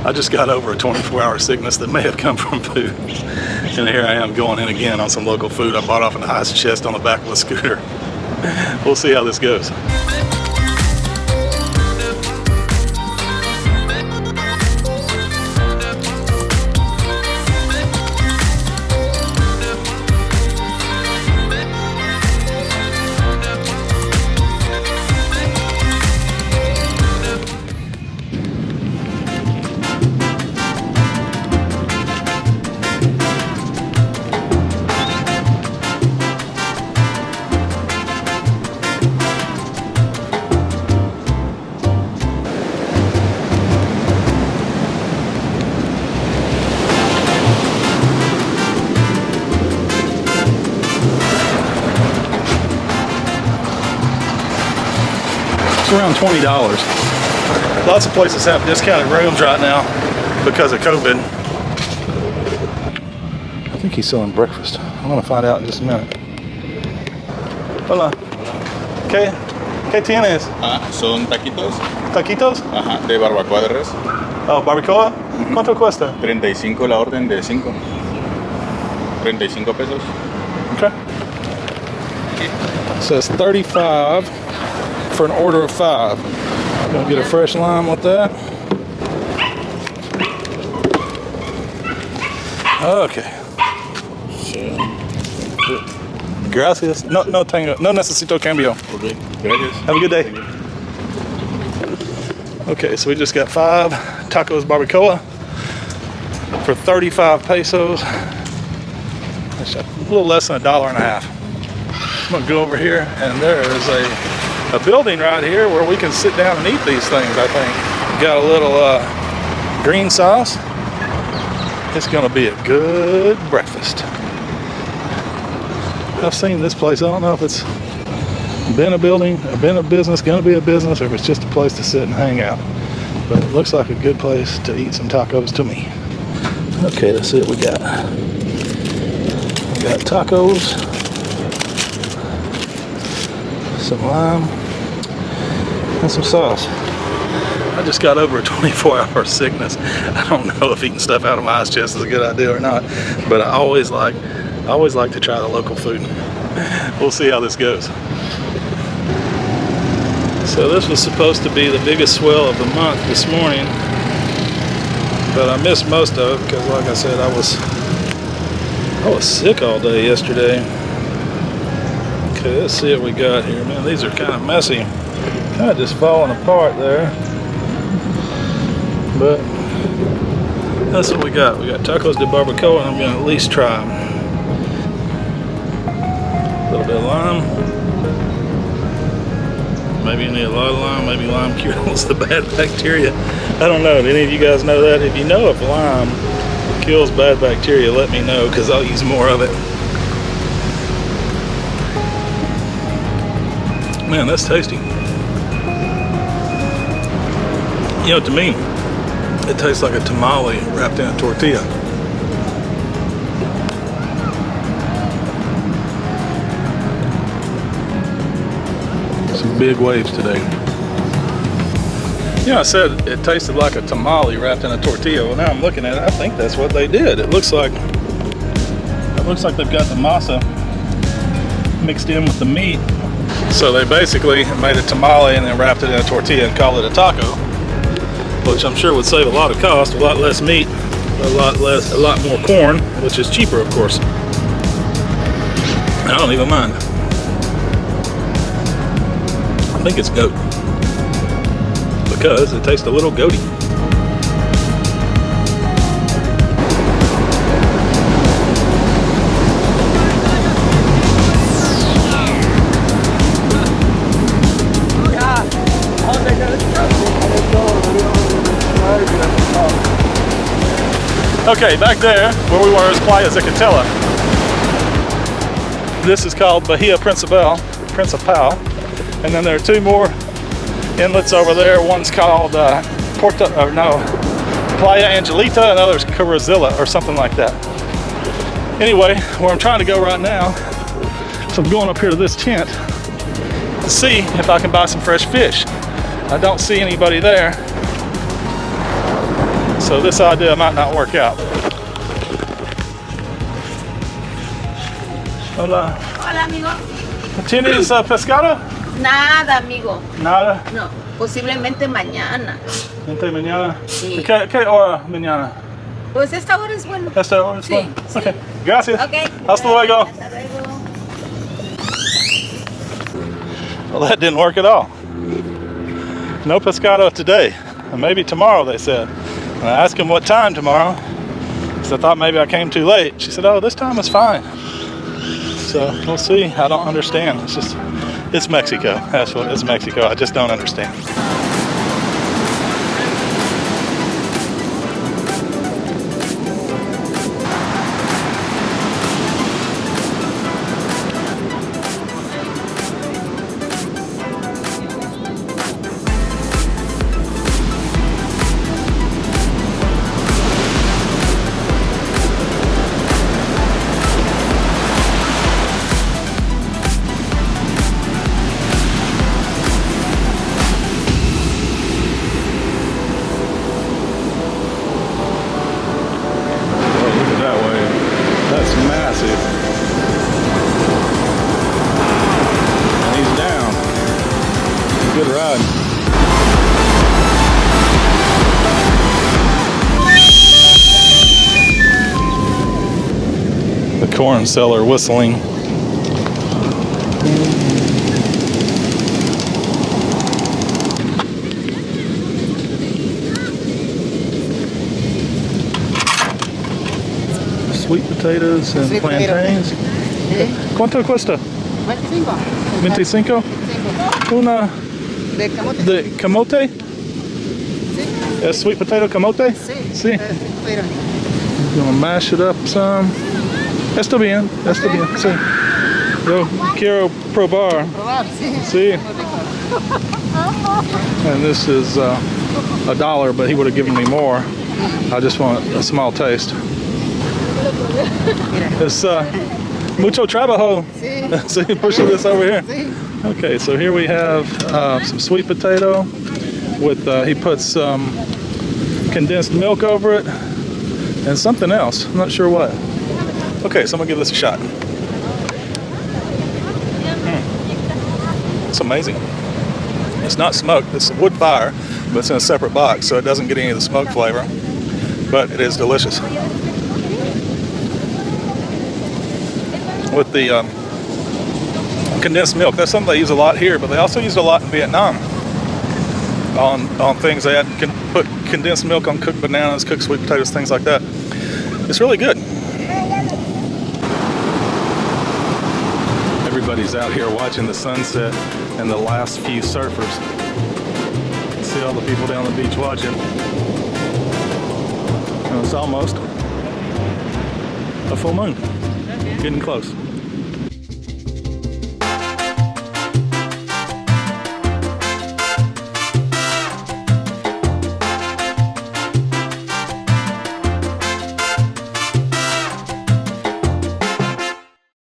I just got over a 24-hour sickness that may have come from food. And here I am going in again on some local food I bought off an ice chest on the back of a scooter. We'll see how this goes. It's around $20. Lots of places have discounted rooms right now because of COVID. I think he's selling breakfast. I'm gonna find out in just a minute. Hola. ¿Qué tienes? Son taquitos. ¿Taquitos? Ajá, de barbacoa de res. Oh, barbacoa? ¿Cuánto cuesta? 35 la orden de 5. 35 pesos. Okay. It says 35 for an order of 5. Gonna get a fresh lime with that. Okay. Gracias. No necesito cambio. Okay, gracias. Have a good day. Okay, so we just got 5 tacos barbacoa for 35 pesos. That's a little less than $1.50. I'm gonna go over here, and there is a building right here where we can sit down and eat these things. I think got a little green sauce. It's gonna be a good breakfast. I've seen this place. I don't know if it's been a building, been a business, gonna be a business, or if it's just a place to sit and hang out. But it looks like a good place to eat some tacos to me. Okay, that's it. We got tacos, some lime, and some sauce. I just got over a 24-hour sickness. I don't know if eating stuff out of my ice chest is a good idea or not, but I always like to try the local food. We'll see how this goes. So this was supposed to be the biggest swell of the month this morning, but I missed most of it because, like I said, I was sick all day yesterday. Okay, let's see what we got here. Man, these are kind of messy. Kind of just falling apart there. But that's what we got. We got tacos de barbacoa, and I'm going to at least try them. A little bit of lime. Maybe you need a lot of lime. Maybe lime kills the bad bacteria. I don't know. Do any of you guys know that? If you know if lime kills bad bacteria, let me know, because I'll use more of it. Man, that's tasty. You know, to me, it tastes like a tamale wrapped in a tortilla. Some big waves today. Yeah, I said it tasted like a tamale wrapped in a tortilla. Well, now I'm looking at it, I think that's what they did. It looks like they've got the masa mixed in with the meat. So they basically made a tamale and then wrapped it in a tortilla and called it a taco, which I'm sure would save a lot of cost, a lot less meat, a lot more corn, which is cheaper, of course. I don't even mind. I think it's goat, because it tastes a little goaty. Okay, back there where we were is Playa Zicatela. This is called Bahia Principal, and then there are 2 more inlets over there. One's called Playa Angelita, and others Carazilla or something like that. Anyway, where I'm trying to go right now, so I'm going up here to this tent to see if I can buy some fresh fish. I don't see anybody there. So this idea might not work out. Hola. Hola, amigo. ¿Tienes pescado? Nada, amigo. Nada. No, posiblemente mañana. ¿Entre mañana? Sí. ¿Qué hora mañana? Pues esta hora es bueno. ¿Esta hora es Sí, bueno? sí. Okay. Gracias. Ok. Hasta luego. Hasta luego. Well, that didn't work at all. No pescado today. And maybe tomorrow, they said. And I asked him what time tomorrow, because I thought maybe I came too late. She said, oh, this time is fine. So we'll see. I don't understand. It's Mexico. That's what it's Mexico. I just don't understand. Good ride. The corn seller whistling. Sweet potatoes and Sweet plantains. ¿Cuánto cuesta? 25. 25. Una De camote. de camote. Sí. ¿Es sweet potato camote? Sí. Sí. Pero, Gonna mash it up some. Está bien, sí. Yo quiero probar. probar, sí. Sí. Muy rico. And this is $1, but he would have given me more. I just want a small taste. Mira. It's mucho trabajo. Sí. So you pushing this over here. Sí. Okay, so here we have some sweet potato with, he puts some condensed milk over it and something else. I'm not sure what. Okay, so I'm gonna give this a shot. It's amazing. It's not smoked, it's a wood fire, but it's in a separate box, so it doesn't get any of the smoke flavor, but it is delicious. With the condensed milk, that's something they use a lot here, but they also use it a lot in Vietnam. On things they can put condensed milk on cooked bananas, cooked sweet potatoes, things like that. It's really good. Everybody's out here watching the sunset and the last few surfers. See all the people down the beach watching. And it's almost a full moon. Getting close.